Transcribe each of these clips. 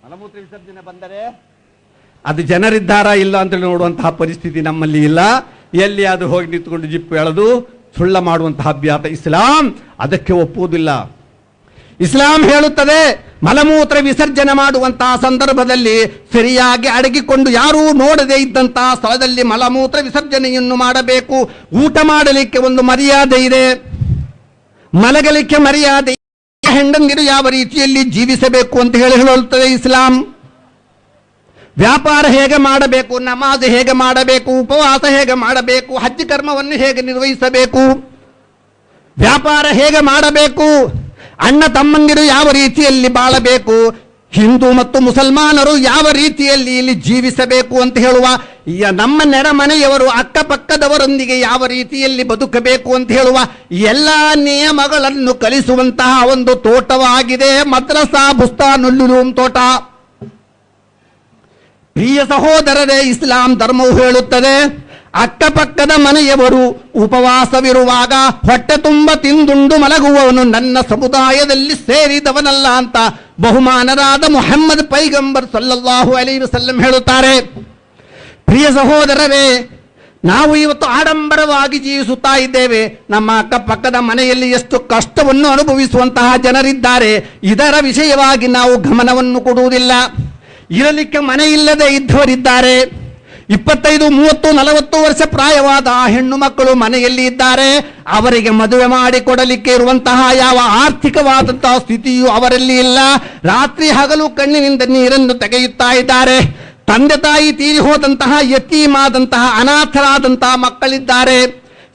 ಮಲಮೂತ್ರ ವಿಸರ್ಜನೆ ಬಂದರೆ ಅದು ಜನರಿದ್ದಾರಾ ಇಲ್ಲ ಅಂತೇಳಿ ನೋಡುವಂತಹ ಪರಿಸ್ಥಿತಿ ನಮ್ಮಲ್ಲಿ ಇಲ್ಲ. ಎಲ್ಲಿ ಅದು ಹೋಗಿ ನಿಂತ್ಕೊಂಡು ಜಿಪ್ಪು ಎಳೆದು ಸುಳ್ಳ ಮಾಡುವಂತಹ ಅಭ್ಯಾಸ ಇಸ್ಲಾಂ ಅದಕ್ಕೆ ಒಪ್ಪುವುದಿಲ್ಲ. ಇಸ್ಲಾಂ ಹೇಳುತ್ತದೆ ಮಲಮೂತ್ರ ವಿಸರ್ಜನೆ ಮಾಡುವಂತಹ ಸಂದರ್ಭದಲ್ಲಿ ಸರಿಯಾಗಿ ಅಡಗಿಕೊಂಡು ಯಾರೂ ನೋಡದೇ ಇದ್ದಂತಹ ಸ್ಥಳದಲ್ಲಿ ಮಲಮೂತ್ರ ವಿಸರ್ಜನೆಯನ್ನು ಮಾಡಬೇಕು. ಊಟ ಮಾಡಲಿಕ್ಕೆ ಒಂದು ಮರ್ಯಾದೆ ಇದೆ, ಮಲಗಲಿಕ್ಕೆ ಮರ್ಯಾದೆ, ಹೆಂಡಂದಿರು ಯಾವ ರೀತಿಯಲ್ಲಿ ಜೀವಿಸಬೇಕು ಅಂತ ಹೇಳುತ್ತದೆ ಇಸ್ಲಾಂ. ವ್ಯಾಪಾರ ಹೇಗೆ ಮಾಡಬೇಕು, ನಮಾಜ್ ಹೇಗೆ ಮಾಡಬೇಕು, ಉಪವಾಸ ಹೇಗೆ ಮಾಡಬೇಕು, ಹಜ್ ಕರ್ಮವನ್ನು ಹೇಗೆ ನಿರ್ವಹಿಸಬೇಕು, ವ್ಯಾಪಾರ ಹೇಗೆ ಮಾಡಬೇಕು, ಅಣ್ಣ ತಮ್ಮಂದಿರು ಯಾವ ರೀತಿಯಲ್ಲಿ ಬಾಳಬೇಕು, ಹಿಂದೂ ಮತ್ತು ಮುಸಲ್ಮಾನರು ಯಾವ ರೀತಿಯಲ್ಲಿ ಇಲ್ಲಿ ಜೀವಿಸಬೇಕು ಅಂತ ಹೇಳುವ, ನಮ್ಮ ನೆರೆಮನೆಯವರು ಅಕ್ಕಪಕ್ಕದವರೊಂದಿಗೆ ಯಾವ ರೀತಿಯಲ್ಲಿ ಬದುಕಬೇಕು ಅಂತ ಹೇಳುವ ಎಲ್ಲ ನಿಯಮಗಳನ್ನು ಕಲಿಸುವಂತಹ ಒಂದು ತೋಟವಾಗಿದೆ ಮದ್ರಸಾ ಬುಸ್ತಾನುಲ್ ತೋಟ. ಪ್ರಿಯ ಸಹೋದರರೇ, ಇಸ್ಲಾಂ ಧರ್ಮವು ಹೇಳುತ್ತದೆ ಅಕ್ಕಪಕ್ಕದ ಮನೆಯವರು ಉಪವಾಸವಿರುವಾಗ ಹೊಟ್ಟೆ ತುಂಬ ತಿಂದುಂಡು ಮಲಗುವವನು ನನ್ನ ಸಮುದಾಯದಲ್ಲಿ ಸೇರಿದವನಲ್ಲ ಅಂತ ಬಹುಮಾನರಾದ ಮುಹಮ್ಮದ್ ಪೈಗಂಬರ್ ಸಲ್ಲಲ್ಲಾಹು ಅಲೈಹಿ ವಸಲ್ಲಂ ಹೇಳುತ್ತಾರೆ. ಪ್ರಿಯ ಸಹೋದರರೇ, ನಾವು ಇವತ್ತು ಆಡಂಬರವಾಗಿ ಜೀವಿಸುತ್ತಾ ಇದ್ದೇವೆ. ನಮ್ಮ ಅಕ್ಕಪಕ್ಕದ ಮನೆಯಲ್ಲಿ ಎಷ್ಟು ಕಷ್ಟವನ್ನು ಅನುಭವಿಸುವಂತಹ ಜನರಿದ್ದಾರೆ. ಇದರ ವಿಷಯವಾಗಿ ನಾವು ಗಮನವನ್ನು ಕೊಡುವುದಿಲ್ಲ. ಇರಲಿಕ್ಕೆ ಮನೆ ಇಲ್ಲದೆ ಇದ್ದವರಿದ್ದಾರೆ. 25, 30, 40 ವರ್ಷ ಪ್ರಾಯವಾದ ಹೆಣ್ಣು ಮಕ್ಕಳು ಮನೆಯಲ್ಲಿ ಇದ್ದಾರೆ. ಅವರಿಗೆ ಮದುವೆ ಮಾಡಿ ಕೊಡಲಿಕ್ಕೆ ಇರುವಂತಹ ಯಾವ ಆರ್ಥಿಕವಾದಂತಹ ಸ್ಥಿತಿಯು ಅವರಲ್ಲಿ ಇಲ್ಲ. ರಾತ್ರಿ ಹಗಲು ಕಣ್ಣಿನಿಂದ ನೀರನ್ನು ತೆಗೆಯುತ್ತಾ ಇದ್ದಾರೆ. ತಂದೆ ತಾಯಿ ತೀರಿ ಹೋದಂತಹ ಯತೀಮಾದಂತಹ ಅನಾಥರಾದಂತಹ ಮಕ್ಕಳಿದ್ದಾರೆ.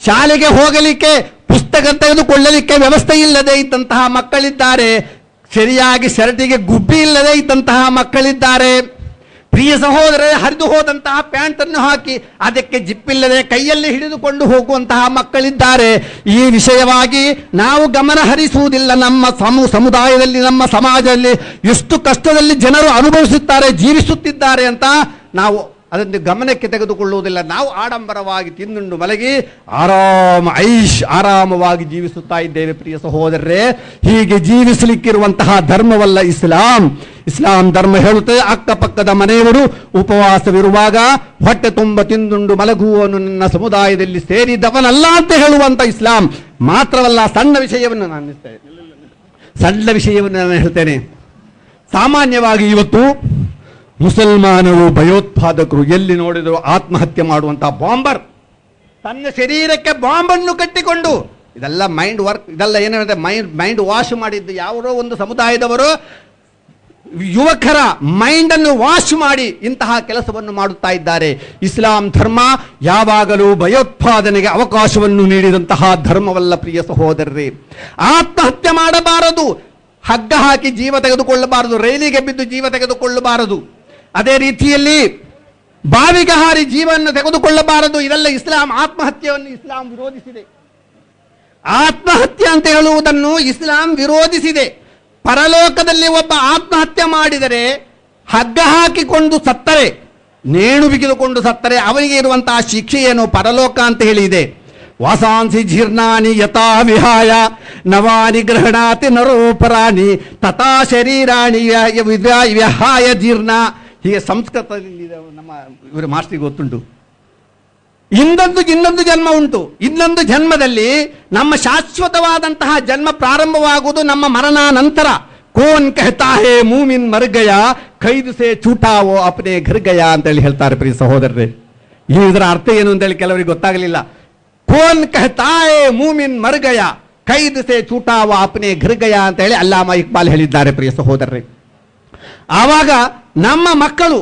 ಶಾಲೆಗೆ ಹೋಗಲಿಕ್ಕೆ ಪುಸ್ತಕ ತೆಗೆದುಕೊಳ್ಳಲಿಕ್ಕೆ ವ್ಯವಸ್ಥೆ ಇಲ್ಲದೆ ಇದ್ದಂತಹ ಮಕ್ಕಳಿದ್ದಾರೆ. ಸರಿಯಾಗಿ ಶರ್ಟಿಗೆ ಗುಬ್ಬಿ ಇಲ್ಲದೆ ಇದ್ದಂತಹ ಮಕ್ಕಳಿದ್ದಾರೆ. ಪ್ರಿಯ ಸಹೋದರರೇ, ಹರಿದು ಹೋದಂತಹ ಪ್ಯಾಂಟ್ ಅನ್ನು ಹಾಕಿ ಅದಕ್ಕೆ ಜಿಪ್ಪಿಲ್ಲದೆ ಕೈಯಲ್ಲಿ ಹಿಡಿದುಕೊಂಡು ಹೋಗುವಂತಹ ಮಕ್ಕಳಿದ್ದಾರೆ. ಈ ವಿಷಯವಾಗಿ ನಾವು ಗಮನ ಹರಿಸುವುದಿಲ್ಲ. ನಮ್ಮ ಸಮುದಾಯದಲ್ಲಿ, ನಮ್ಮ ಸಮಾಜದಲ್ಲಿ ಎಷ್ಟು ಕಷ್ಟದಲ್ಲಿ ಜನರು ಅನುಭವಿಸುತ್ತಾರೆ, ಜೀವಿಸುತ್ತಿದ್ದಾರೆ ಅಂತ ನಾವು ಅದನ್ನು ಗಮನಕ್ಕೆ ತೆಗೆದುಕೊಳ್ಳುವುದಿಲ್ಲ. ನಾವು ಆಡಂಬರವಾಗಿ ತಿಂದುಂಡು ಮಲಗಿ ಆರಾಮವಾಗಿ ಜೀವಿಸುತ್ತಾ ಇದ್ದೇವೆ. ಪ್ರಿಯ ಸಹೋದರರೇ, ಹೀಗೆ ಜೀವಿಸಲಿಕ್ಕಿರುವಂತಹ ಧರ್ಮವಲ್ಲ ಇಸ್ಲಾಂ. ಇಸ್ಲಾಂ ಧರ್ಮ ಹೇಳುತ್ತದೆ ಅಕ್ಕಪಕ್ಕದ ಮನೆಯವರು ಉಪವಾಸವಿರುವಾಗ ಹೊಟ್ಟೆ ತುಂಬ ತಿಂದುಂಡು ಮಲಗುವವನು ನನ್ನ ಸಮುದಾಯದಲ್ಲಿ ಸೇರಿದವನಲ್ಲ ಅಂತ ಹೇಳುವಂತ ಇಸ್ಲಾಂ. ಮಾತ್ರವಲ್ಲ, ಸಣ್ಣ ವಿಷಯವನ್ನು ನಾನು ಹೇಳ್ತೇನೆ. ಸಾಮಾನ್ಯವಾಗಿ ಇವತ್ತು ಮುಸಲ್ಮಾನರು ಭಯೋತ್ಪಾದಕರು ಎಲ್ಲಿ ನೋಡಿದರೂ ಆತ್ಮಹತ್ಯೆ ಮಾಡುವಂತಹ ಬಾಂಬರ್, ತನ್ನ ಶರೀರಕ್ಕೆ ಬಾಂಬನ್ನು ಕಟ್ಟಿಕೊಂಡು, ಇದೆಲ್ಲ ಮೈಂಡ್ ವರ್ಕ್, ಇದೆಲ್ಲ ಏನಿದೆ ಮೈಂಡ್ ವಾಶ್ ಮಾಡಿದ್ದು ಯಾರೋ ಒಂದು ಸಮುದಾಯದವರು ಯುವಕರ ಮೈಂಡ್ ಅನ್ನು ವಾಶ್ ಮಾಡಿ ಇಂತಹ ಕೆಲಸವನ್ನು ಮಾಡುತ್ತಾ ಇದ್ದಾರೆ. ಇಸ್ಲಾಂ ಧರ್ಮ ಯಾವಾಗಲೂ ಭಯೋತ್ಪಾದನೆಗೆ ಅವಕಾಶವನ್ನು ನೀಡಿದಂತಹ ಧರ್ಮವಲ್ಲ. ಪ್ರಿಯ ಸಹೋದರರೇ, ಆತ್ಮಹತ್ಯೆ ಮಾಡಬಾರದು, ಹಗ್ಗ ಹಾಕಿ ಜೀವ ತೆಗೆದುಕೊಳ್ಳಬಾರದು, ರೈಲಿಗೆ ಬಿದ್ದು ಜೀವ ತೆಗೆದುಕೊಳ್ಳಬಾರದು, ಅದೇ ರೀತಿಯಲ್ಲಿ ಬಾವಿಗೆ ಹಾರಿ ಜೀವವನ್ನು ತೆಗೆದುಕೊಳ್ಳಬಾರದು. ಇದೆಲ್ಲ ಇಸ್ಲಾಂ. ಆತ್ಮಹತ್ಯೆಯನ್ನು ಇಸ್ಲಾಂ ವಿರೋಧಿಸಿದೆ. ಆತ್ಮಹತ್ಯೆ ಅಂತ ಹೇಳುವುದನ್ನು ಇಸ್ಲಾಂ ವಿರೋಧಿಸಿದೆ. ಪರಲೋಕದಲ್ಲಿ ಒಬ್ಬ ಆತ್ಮಹತ್ಯೆ ಮಾಡಿದರೆ, ಹಗ್ಗ ಹಾಕಿಕೊಂಡು ಸತ್ತರೆ, ನೇಣು ಬಿಗಿದುಕೊಂಡು ಸತ್ತರೆ ಅವನಿಗೆ ಇರುವಂತಹ ಶಿಕ್ಷೆ ಏನು ಪರಲೋಕ ಅಂತ ಹೇಳಿದೆ. ವಾಸಾಂಸಿ ಜೀರ್ಣಾನಿ ಯಥಾ ವಿಹಾಯ ನವಾನಿ ಗ್ರಹಣಾತಿ ನರೋಪರಾಣಿ ತಥಾ ಶರೀರಾಣಿ ವಿಹಾಯ ಜೀರ್ಣ. ಹೀಗೆ ಸಂಸ್ಕೃತದಲ್ಲಿ ನಮ್ಮ ಇವರು ಮಾಸ್ಟರಿಗೆ ಗೊತ್ತುಂಟು. ಇನ್ನೊಂದು ಜನ್ಮ ಉಂಟು. ಇನ್ನೊಂದು ಜನ್ಮದಲ್ಲಿ ನಮ್ಮ ಶಾಶ್ವತವಾದಂತಹ ಜನ್ಮ ಪ್ರಾರಂಭವಾಗುವುದು ನಮ್ಮ ಮರಣ ನಂತರ. ಕೋನ್ ಕಹತಾ ಹೇ ಮೂಮಿನ್ ಮರ್ ಗಯಾ ಖೈದ್ ಸೆ ಚೂಟಾವೋ ಅಪ್ನೆ ಘರ್ ಗಯಾ ಅಂತ ಹೇಳಿ ಹೇಳ್ತಾರೆ. ಪ್ರಿಯ ಸಹೋದರರೇ, ಇದರ ಅರ್ಥ ಏನು ಅಂತೇಳಿ ಕೆಲವರಿಗೆ ಗೊತ್ತಾಗಲಿಲ್ಲ. ಕೋನ್ ಕಹತಾ ಹೇ ಮೂಮಿನ್ ಮರ್ ಗಯಾ ಖೈದ್ ಸೆ ಚೂಟಾವೋ ಅಪ್ನೆ ಘರ್ ಗಯಾ ಅಂತ ಹೇಳಿ ಅಲ್ಲಾಮ ಇಕ್ಬಾಲ್ ಹೇಳಿದ್ದಾರೆ. ಪ್ರಿಯ ಸಹೋದರರೇ, ಆವಾಗ ನಮ್ಮ ಮಕ್ಕಳು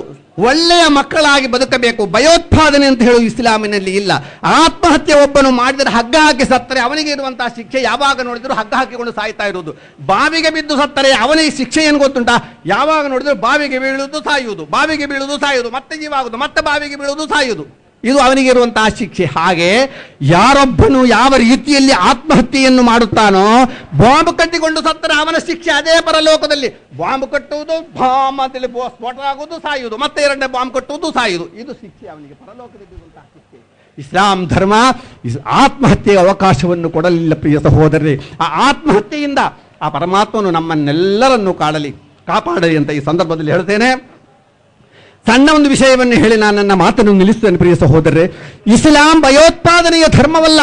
ಒಳ್ಳೆಯ ಮಕ್ಕಳಾಗಿ ಬದುಕಬೇಕು. ಭಯೋತ್ಪಾದನೆ ಅಂತ ಹೇಳುವ ಇಸ್ಲಾಮಿನಲ್ಲಿ ಇಲ್ಲ. ಆತ್ಮಹತ್ಯೆ ಒಬ್ಬನು ಮಾಡಿದರೆ ಹಗ್ಗ ಹಾಕಿ ಸತ್ತರೆ ಅವನಿಗೆ ಇರುವಂತಹ ಶಿಕ್ಷೆ ಯಾವಾಗ ನೋಡಿದ್ರು ಹಗ್ಗ ಹಾಕಿಕೊಂಡು ಸಾಯ್ತಾ ಇರುವುದು. ಬಾವಿಗೆ ಬಿದ್ದು ಸತ್ತರೆ ಅವನಿಗೆ ಶಿಕ್ಷೆ ಏನು ಗೊತ್ತುಂಟಾ? ಯಾವಾಗ ನೋಡಿದ್ರು ಬಾವಿಗೆ ಬೀಳುವುದು ಸಾಯುವುದು, ಬಾವಿಗೆ ಬೀಳುವುದು ಸಾಯುವುದು, ಮತ್ತೆ ಜೀವ ಆಗುದು, ಮತ್ತೆ ಬಾವಿಗೆ ಬೀಳುವುದು ಸಾಯುವುದು. ಇದು ಅವನಿಗೆ ಇರುವಂತಹ ಶಿಕ್ಷೆ. ಹಾಗೆ ಯಾರೊಬ್ಬನು ಯಾವ ರೀತಿಯಲ್ಲಿ ಆತ್ಮಹತ್ಯೆಯನ್ನು ಮಾಡುತ್ತಾನೋ, ಬಾಂಬ್ ಕಟ್ಟಿಕೊಂಡು ಸತ್ತರೆ ಅವನ ಶಿಕ್ಷೆ ಅದೇ ಪರಲೋಕದಲ್ಲಿ. ಬಾಂಬ್ ಕಟ್ಟುವುದು, ಬಾಂಬ್ ಅಂತೇಳಿ ಸ್ಫೋಟ ಆಗುವುದು, ಸಾಯುವುದು, ಮತ್ತೆ ಎರಡನೇ ಬಾಂಬ್ ಕಟ್ಟುವುದು, ಸಾಯುವುದು. ಇದು ಶಿಕ್ಷೆ ಅವನಿಗೆ ಪರಲೋಕದಲ್ಲಿ ಇರುವಂತಹ ಶಿಕ್ಷೆ. ಇಸ್ಲಾಂ ಧರ್ಮ ಆತ್ಮಹತ್ಯೆಗೆ ಅವಕಾಶವನ್ನು ಕೊಡಲಿಲ್ಲ. ಪ್ರಿಯ ಸಹೋದರರೇ, ಆ ಆತ್ಮಹತ್ಯೆಯಿಂದ ಆ ಪರಮಾತ್ಮನು ನಮ್ಮನ್ನೆಲ್ಲರನ್ನು ಕಾಡಲಿ. ಕಾಪಾಡಲಿ ಅಂತ ಈ ಸಂದರ್ಭದಲ್ಲಿ ಹೇಳ್ತೇನೆ. ಸಣ್ಣ ಒಂದು ವಿಷಯವನ್ನು ಹೇಳಿ ನಾನು ನನ್ನ ಮಾತನ್ನು ನಿಲ್ಲಿಸ್ತೇನೆ. ಪ್ರಿಯ ಸಹೋದರರೇ, ಇಸ್ಲಾಂ ಭಯೋತ್ಪಾದನೆಯ ಧರ್ಮವಲ್ಲ.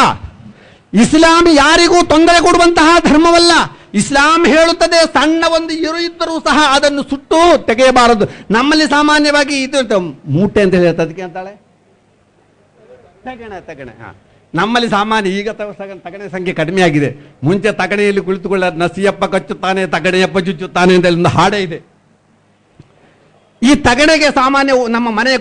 ಇಸ್ಲಾಂ ಯಾರಿಗೂ ತೊಂದರೆ ಕೊಡುವಂತಹ ಧರ್ಮವಲ್ಲ. ಇಸ್ಲಾಂ ಹೇಳುತ್ತದೆ ಸಣ್ಣ ಒಂದು ಇದ್ದರೂ ಸಹ ಅದನ್ನು ಸುಟ್ಟು ತೆಗೆಯಬಾರದು. ನಮ್ಮಲ್ಲಿ ಸಾಮಾನ್ಯವಾಗಿ ಇದು ಮೂಟೆ ಅಂತ ಹೇಳ್ತಾರೆ, ಅದಕ್ಕೆ ಅಂತಾಳೆ ತಗಣೆ. ನಮ್ಮಲ್ಲಿ ಸಾಮಾನ್ಯ ಈಗ ತಗಣೆ ಸಂಖ್ಯೆ ಕಡಿಮೆ ಆಗಿದೆ. ಮುಂಚೆ ತಗಣೆಯಲ್ಲಿ ಕುಳಿತುಕೊಳ್ಳ ನಸಿಯಪ್ಪ ಕಚ್ಚುತ್ತಾನೆ, ತಗಣೆಯಪ್ಪ ಚುಚ್ಚುತ್ತಾನೆ ಅಂತ ಒಂದು ಹಾಡೇ ಇದೆ. ಈ ತಗಣೆಗೆ ಸಾಮಾನ್ಯ ನಮ್ಮ ಮನೆಯ